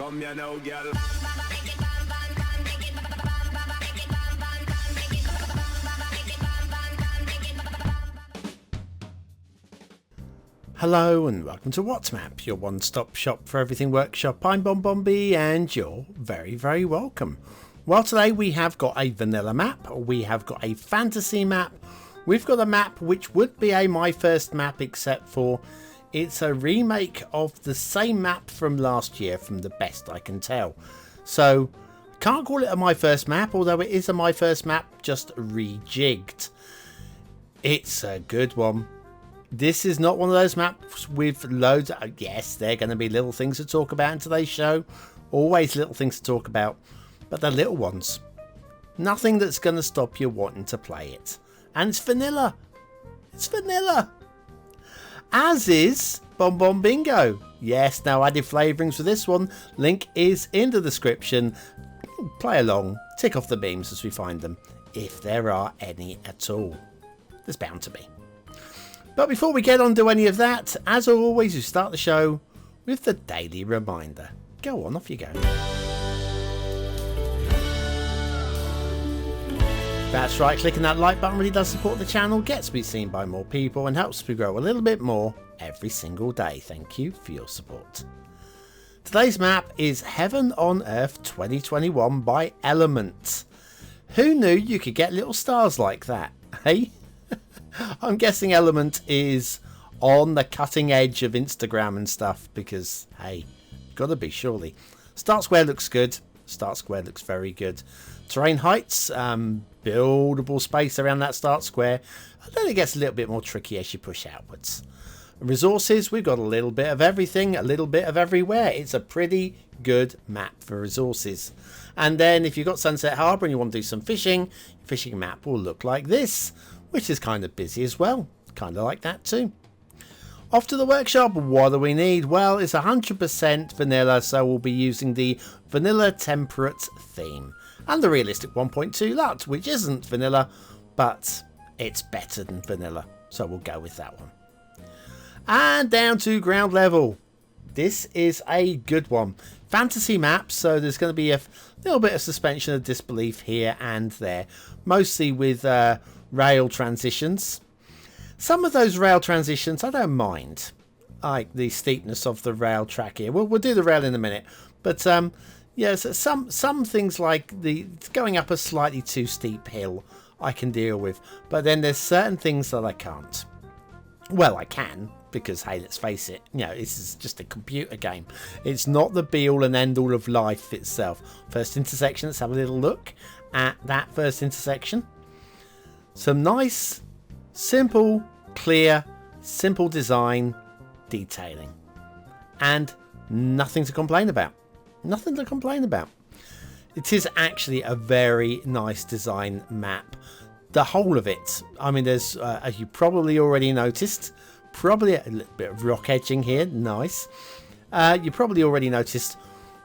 Come here now, girl. Hello and welcome to WhatsMap, your one-stop shop for everything workshop. I'm BonBonB and you're very, very welcome. Well, today we have got a vanilla map, we have got a fantasy map, we've got a map which would be a my first map, except for it's a remake of the same map from last year, from the best I can tell. So can't call it a my first map, although it is a my first map just rejigged. It's a good one. This is not one of those maps with loads of, yes, there are going to be little things to talk about in today's show. Always little things to talk about, but they're little ones. Nothing that's going to stop you wanting to play it. And it's vanilla. It's vanilla. As is BonBonBingo. Yes, now added flavourings for this one. Link is in the description. Play along, tick off the beams as we find them, if there are any at all. There's bound to be. But before we get on to any of that, as always, we start the show with the daily reminder. Go on, off you go. That's right, clicking that like button really does support the channel, gets me seen by more people and helps me grow a little bit more every single day. Thank you for your support. Today's map is Heaven on Earth 2021 by Element. Who knew you could get little stars like that, hey? I'm guessing Element is on the cutting edge of Instagram and stuff because, hey, gotta be surely. Start square looks good. Start square looks very good. Terrain heights, buildable space around that start square. And then it gets a little bit more tricky as you push outwards. Resources, we've got a little bit of everything, a little bit of everywhere. It's a pretty good map for resources. And then if you've got Sunset Harbour and you want to do some fishing, your fishing map will look like this, which is kind of busy as well. Kind of like that too. Off to the workshop. What do we need? Well, it's 100% vanilla, so we'll be using the vanilla temperate theme. And the realistic 1.2 LUT, which isn't vanilla, but it's better than vanilla. So we'll go with that one. And down to ground level. This is a good one. Fantasy map, so there's going to be a little bit of suspension of disbelief here and there. Mostly with rail transitions. Some of those rail transitions I don't mind, like the steepness of the rail track here. We'll do the rail in a minute, but yeah, so some things like the going up a slightly too steep hill I can deal with, but then there's certain things that I can't. Well, I can, because hey, let's face it, you know, this is just a computer game. It's not the be all and end all of life itself. First intersection, let's have a little look at that first intersection. Some nice, simple, clear, simple design, detailing. And nothing to complain about. Nothing to complain about. It is actually a very nice design map. The whole of it. I mean, there's, as you probably already noticed, probably a little bit of rock edging here. Nice. You probably already noticed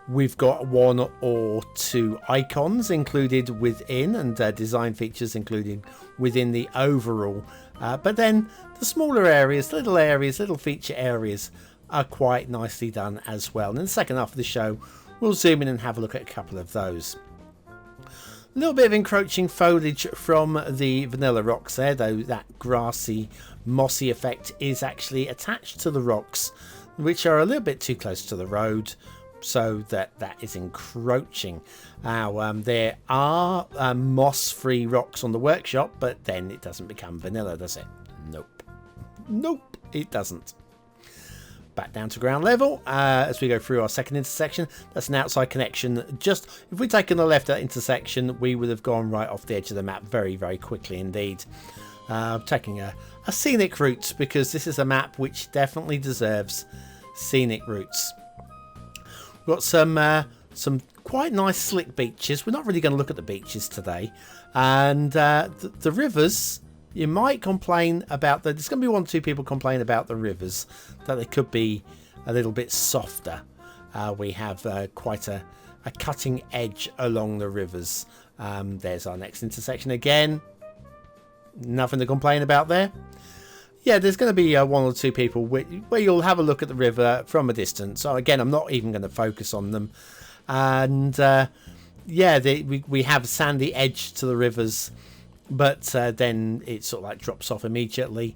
we've got one or two icons included within, and design features included within the overall. But then the smaller areas, little feature areas are quite nicely done as well. And in the second half of the show, we'll zoom in and have a look at a couple of those. A little bit of encroaching foliage from the vanilla rocks there, though that grassy, mossy effect is actually attached to the rocks, which are a little bit too close to the road. So that is encroaching. Now there are moss-free rocks on the workshop, but then it doesn't become vanilla, does it? Nope. Nope, it doesn't. Back down to ground level as we go through our second intersection. That's an outside connection. Just if we'd taken the left at intersection, we would have gone right off the edge of the map very, very quickly indeed. Taking a scenic route, because this is a map which definitely deserves scenic routes. We've got some quite nice slick beaches. We're not really going to look at the beaches today. And the rivers, you might complain about that. There's going to be one or two people complain about the rivers, that they could be a little bit softer. We have quite a cutting edge along the rivers. There's our next intersection again. Nothing to complain about there. yeah, there's going to be one or two people where you'll have a look at the river from a distance. So again, I'm not even going to focus on them. And yeah, we have a sandy edge to the rivers, but then it sort of like drops off immediately.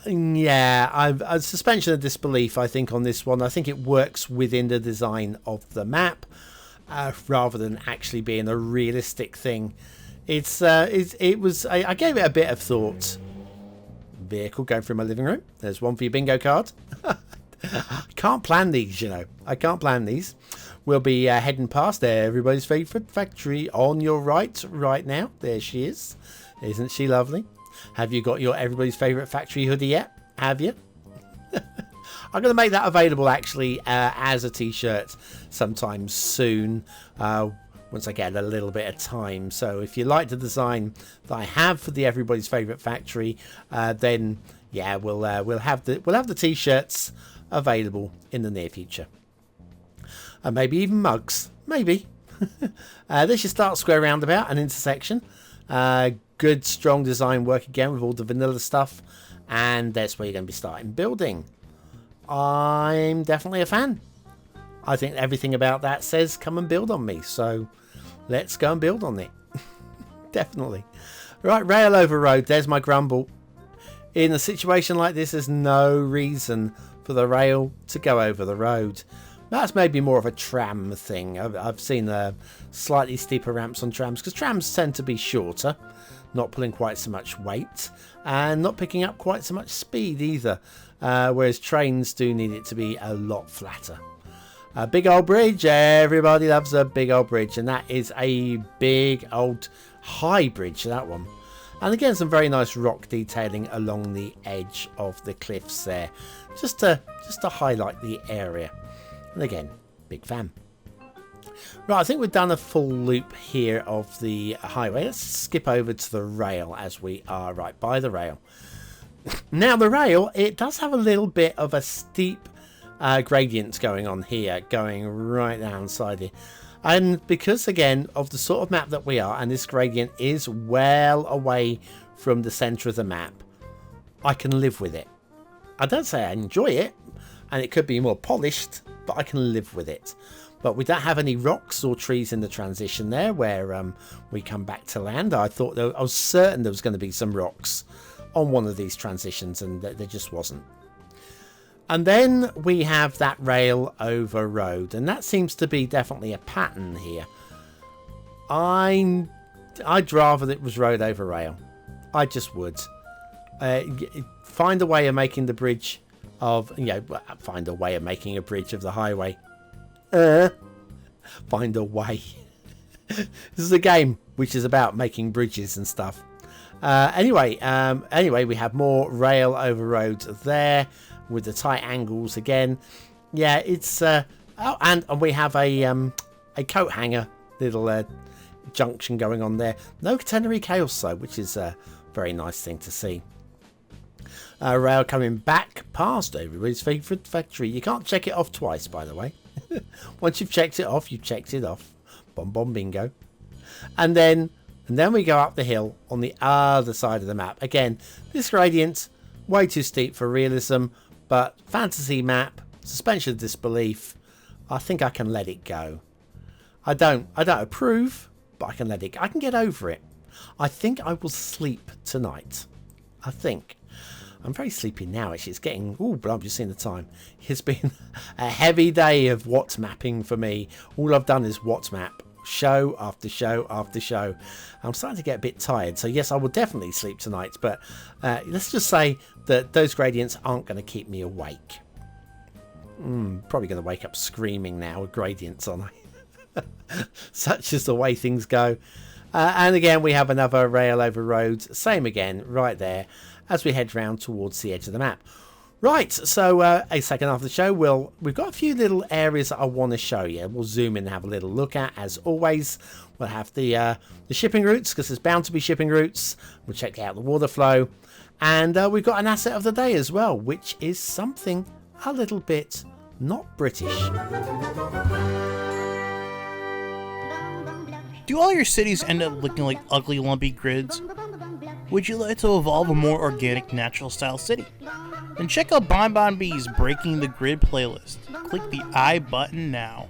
Yeah, I've suspension of disbelief, I think, on this one. I think it works within the design of the map rather than actually being a realistic thing. I gave it a bit of thought. Vehicle going through my living room. There's one for your bingo card. I can't plan these, you know. I can't plan these. We'll be heading past everybody's favourite factory on your right now. There she is. Isn't she lovely? Have you got your everybody's favourite factory hoodie yet? Have you? I'm going to make that available actually as a t-shirt sometime soon once I get a little bit of time. So if you like the design that I have for the everybody's favourite factory, then yeah, we'll have the t-shirts available in the near future. And maybe even mugs. Maybe. This is Start Square Roundabout, an intersection. Good, strong design work again with all the vanilla stuff. And that's where you're going to be starting building. I'm definitely a fan. I think everything about that says come and build on me. So let's go and build on it. Definitely. Right, rail over road. There's my grumble. In a situation like this, there's no reason for the rail to go over the road. That's maybe more of a tram thing. I've seen slightly steeper ramps on trams because trams tend to be shorter, not pulling quite so much weight and not picking up quite so much speed either, whereas trains do need it to be a lot flatter. A big old bridge. Everybody loves a big old bridge, and that is a big old high bridge, that one. And again, some very nice rock detailing along the edge of the cliffs there, just to highlight the area. And again, big fan. Right, I think we've done a full loop here of the highway. Let's skip over to the rail as we are right by the rail. Now the rail, it does have a little bit of a steep gradient going on here, going right down side here. And because, again, of the sort of map that we are, and this gradient is well away from the centre of the map, I can live with it. I don't say I enjoy it, and it could be more polished, but I can live with it. But we don't have any rocks or trees in the transition there where we come back to land. I was certain there was going to be some rocks on one of these transitions, and there just wasn't. And then we have that rail over road, and that seems to be definitely a pattern here. I'd rather that it was road over rail. I just would. Find a way of making the bridge of, find a way of making a bridge of the highway. Find a way. This is a game which is about making bridges and stuff. Anyway, we have more rail over road there with the tight angles again. Yeah, it's and we have a coat hanger little junction going on there. No catenary chaos though, which is a very nice thing to see. Rail coming back past everybody's favourite factory. You can't check it off twice, by the way. Once you've checked it off, you've checked it off. BonBonBingo. And then we go up the hill on the other side of the map. Again, this gradient, way too steep for realism, but fantasy map, suspension of disbelief. I think I can let it go. I don't approve, but I can let it go. I can get over it. I think I will sleep tonight. I think. I'm very sleepy now, actually. It's getting... Oh, but I've just seen the time. It's been a heavy day of What's mapping for me. All I've done is What's map. Show after show after show. I'm starting to get a bit tired. So, yes, I will definitely sleep tonight. But let's just say that those gradients aren't going to keep me awake. Probably going to wake up screaming now with gradients on. Such is the way things go. And again, we have another rail over road. Same again, right there, as we head round towards the edge of the map. Right, so a second after the show, we've got a few little areas that I want to show you. We'll zoom in and have a little look at, as always. We'll have the shipping routes, because there's bound to be shipping routes. We'll check out the water flow. And we've got an asset of the day as well, which is something a little bit not British. Do all your cities end up looking like ugly, lumpy grids? Would you like to evolve a more organic, natural style city? Then check out BonBonB's Breaking the Grid playlist. Click the I button now.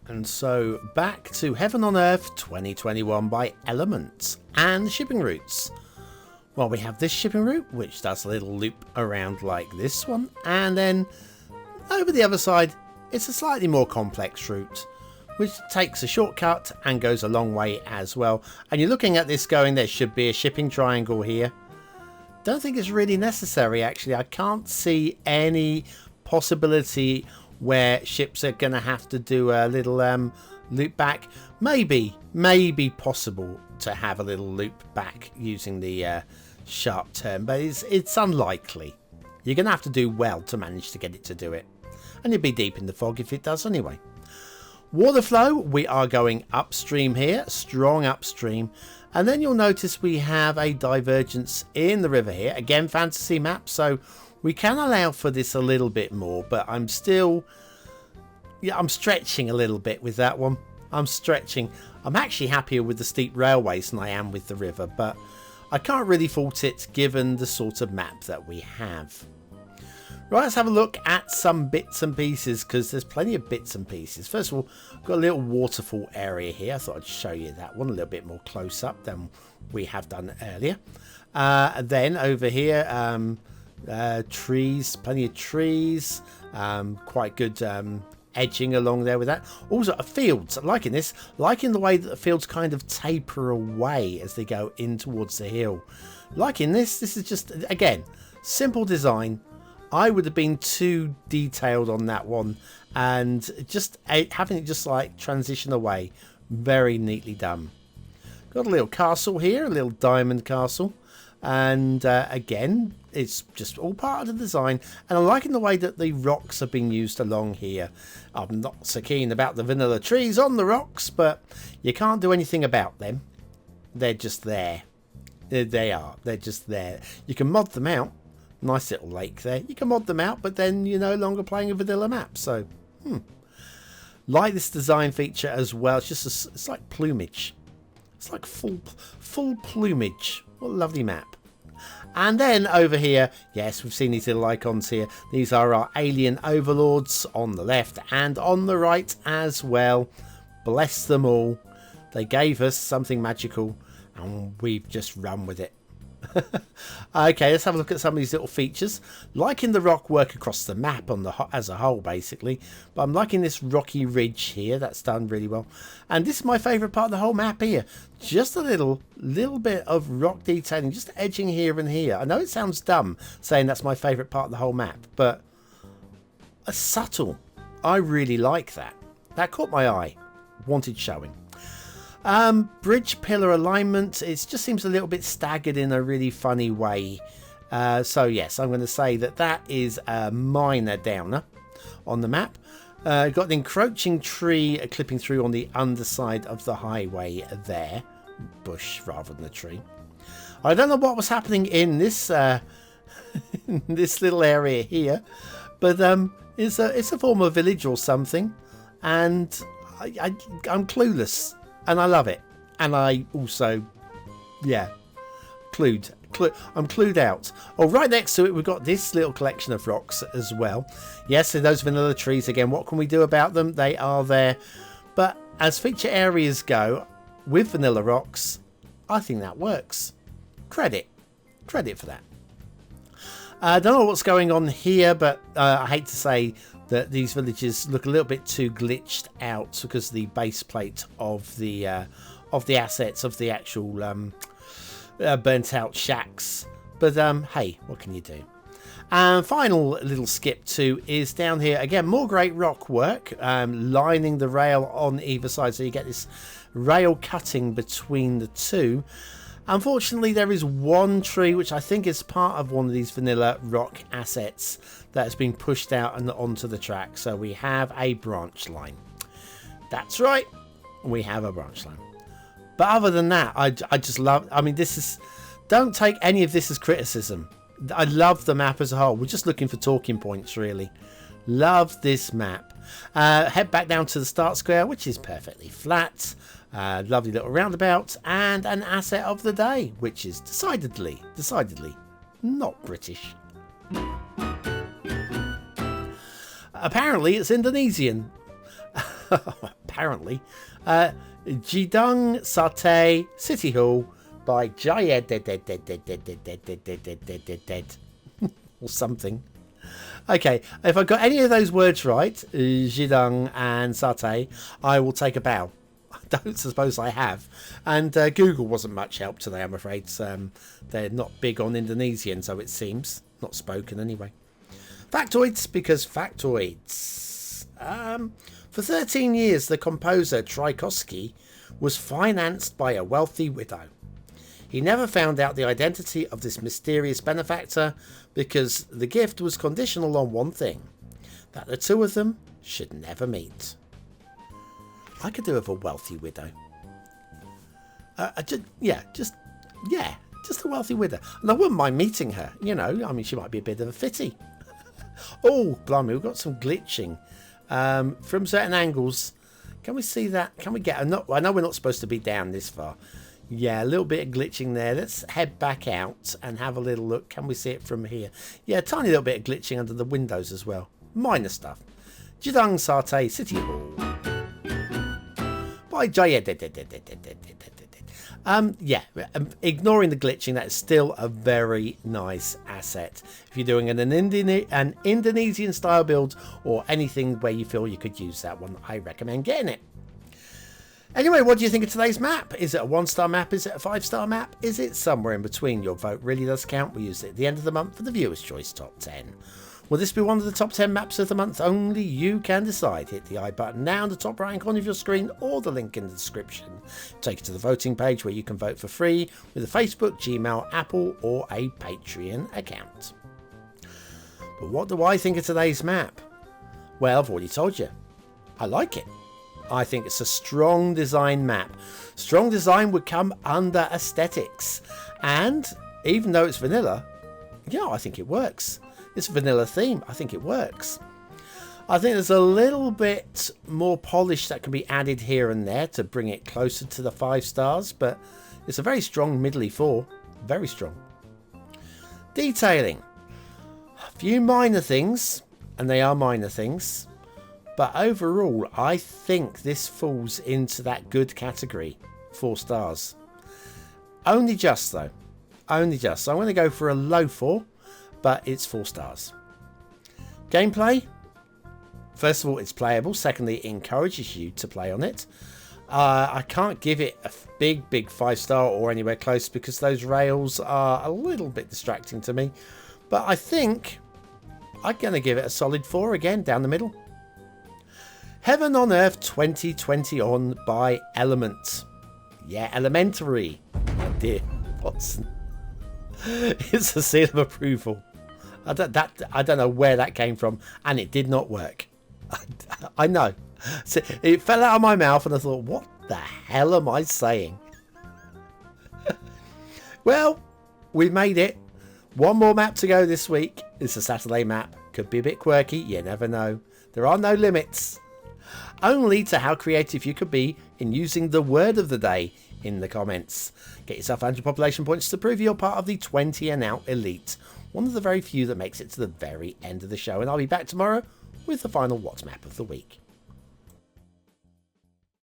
And so back to Heaven on Earth 2021 by Elements and shipping routes. Well, we have this shipping route which does a little loop around like this one, and then over the other side it's a slightly more complex route which takes a shortcut and goes a long way as well. And you're looking at this going, there should be a shipping triangle here. Don't think it's really necessary actually. I can't see any possibility where ships are going to have to do a little loop back. Maybe possible to have a little loop back using the sharp turn, but it's unlikely. You're going to have to do well to manage to get it to do it, and you'll be deep in the fog if it does anyway. Water flow, we are going upstream here, strong upstream, and then you'll notice we have a divergence in the river here. Again, fantasy map, so we can allow for this a little bit more, but I'm still, I'm stretching a little bit with that one. I'm stretching. I'm actually happier with the steep railways than I am with the river, but I can't really fault it given the sort of map that we have. Right, let's have a look at some bits and pieces, because there's plenty of bits and pieces. First of all, I've got a little waterfall area here. I thought I'd show you that one a little bit more close up than we have done earlier. Then over here, trees, plenty of trees, quite good edging along there with that. Also fields, liking this, liking the way that the fields kind of taper away as they go in towards the hill. Liking this is just, again, simple design. I would have been too detailed on that one, and just having it just like transition away, very neatly done. Got a little castle here, a little diamond castle, and again, it's just all part of the design, and I'm liking the way that the rocks are being used along here. I'm not so keen about the vanilla trees on the rocks, but you can't do anything about them. They're just there. They are. They're just there. You can mod them out. Nice little lake there. You can mod them out, but then you're no longer playing a vanilla map. So, like this design feature as well. It's just it's like plumage. It's like full plumage. What a lovely map. And then over here, yes, we've seen these little icons here. These are our alien overlords on the left and on the right as well. Bless them all. They gave us something magical, and we've just run with it. Okay, let's have a look at some of these little features. Liking the rock work across the map on the as a whole, basically, but I'm liking this rocky ridge here. That's done really well, and this is my favorite part of the whole map here. Just a little bit of rock detailing, just edging here and here. I know it sounds dumb saying that's my favorite part of the whole map, but it's subtle. I really like that. That caught my eye. Wanted showing. Bridge pillar alignment, it just seems a little bit staggered in a really funny way. So yes, I'm going to say that is a minor downer on the map. Got an encroaching tree clipping through on the underside of the highway there. Bush rather than a tree. I don't know what was happening in this this little area here, but it's a former village or something, and I'm clueless. And I love it. And I also, yeah, I'm clued out. Oh, right next to it, we've got this little collection of rocks as well. Yes, so those vanilla trees again. What can we do about them? They are there. But as feature areas go, with vanilla rocks, I think that works. Credit for that. I don't know what's going on here, but I hate to say that these villages look a little bit too glitched out because of the base plate of the assets of the actual burnt out shacks. But hey, what can you do? And final little skip to is down here again. More great rock work, lining the rail on either side, so you get this rail cutting between the two. Unfortunately, there is one tree which I think is part of one of these vanilla rock assets that has been pushed out and onto the track. So we have a branch line. That's right, we have a branch line. But other than that, I just love, I mean, don't take any of this as criticism. I love the map as a whole. We're just looking for talking points, really. Love this map. Head back down to the start square, which is perfectly flat. Lovely little roundabout, and an asset of the day, which is decidedly not British. Apparently it's Indonesian. Apparently. Gedung, Sate, City Hall by jayeddd or something. Okay, if I got any of those words right, Gedung and Sate, I will take a bow. I don't suppose I have. And Google wasn't much help today, I'm afraid. They're not big on Indonesian, so it seems. Not spoken anyway. Factoids, because factoids. For 13 years, the composer Tchaikovsky was financed by a wealthy widow. He never found out the identity of this mysterious benefactor because the gift was conditional on one thing, that the two of them should never meet. I could do with a wealthy widow. Just a wealthy widow. And I wouldn't mind meeting her, you know. I mean, she might be a bit of a fitty. Oh, blimey, we've got some glitching. From certain angles. Can we see that? Can we get a... I know we're not supposed to be down this far. Yeah, a little bit of glitching there. Let's head back out and have a little look. Can we see it from here? Yeah, a tiny little bit of glitching under the windows as well. Minor stuff. Gedung Sate City Hall by jayeddd. Ignoring the glitching, that is still a very nice asset. If you're doing an Indonesian style build or anything where you feel you could use that one, I recommend getting it. Anyway, what do you think of today's map? Is it a 1-star map? Is it a 5-star map? Is it somewhere in between? Your vote really does count. We use it at the end of the month for the Viewer's Choice Top 10. Will this be one of the top 10 maps of the month? Only you can decide. Hit the I button now in the top right hand corner of your screen or the link in the description. Take you to the voting page where you can vote for free with a Facebook, Gmail, Apple or a Patreon account. But what do I think of today's map? Well, I've already told you. I like it. I think it's a strong design map. Strong design would come under aesthetics. And even though it's vanilla, yeah, I think it works. It's a vanilla theme. I think it works. I think there's a little bit more polish that can be added here and there to bring it closer to the 5 stars, but it's a very strong middly 4. Very strong. Detailing. A few minor things, and they are minor things, but overall I think this falls into that good category. 4 stars. Only just though. Only just. So I'm going to go for a low 4. But it's 4 stars. Gameplay. First of all, it's playable. Secondly, it encourages you to play on it. I can't give it a big 5-star or anywhere close because those rails are a little bit distracting to me. But I think I'm going to give it a solid 4 again, down the middle. Heaven on Earth 2020 on by Element. Yeah, Elementary. Oh dear, Watson. It's a seal of approval. I don't know where that came from, and it did not work. I know. So it fell out of my mouth, and I thought, what the hell am I saying? Well, we made it. One more map to go this week. It's a Saturday map. Could be a bit quirky. You never know. There are no limits. Only to how creative you could be in using the word of the day in the comments. Get yourself 100 population points to prove you're part of the 20 and out elite. One of the very few that makes it to the very end of the show. And I'll be back tomorrow with the final What map of the week.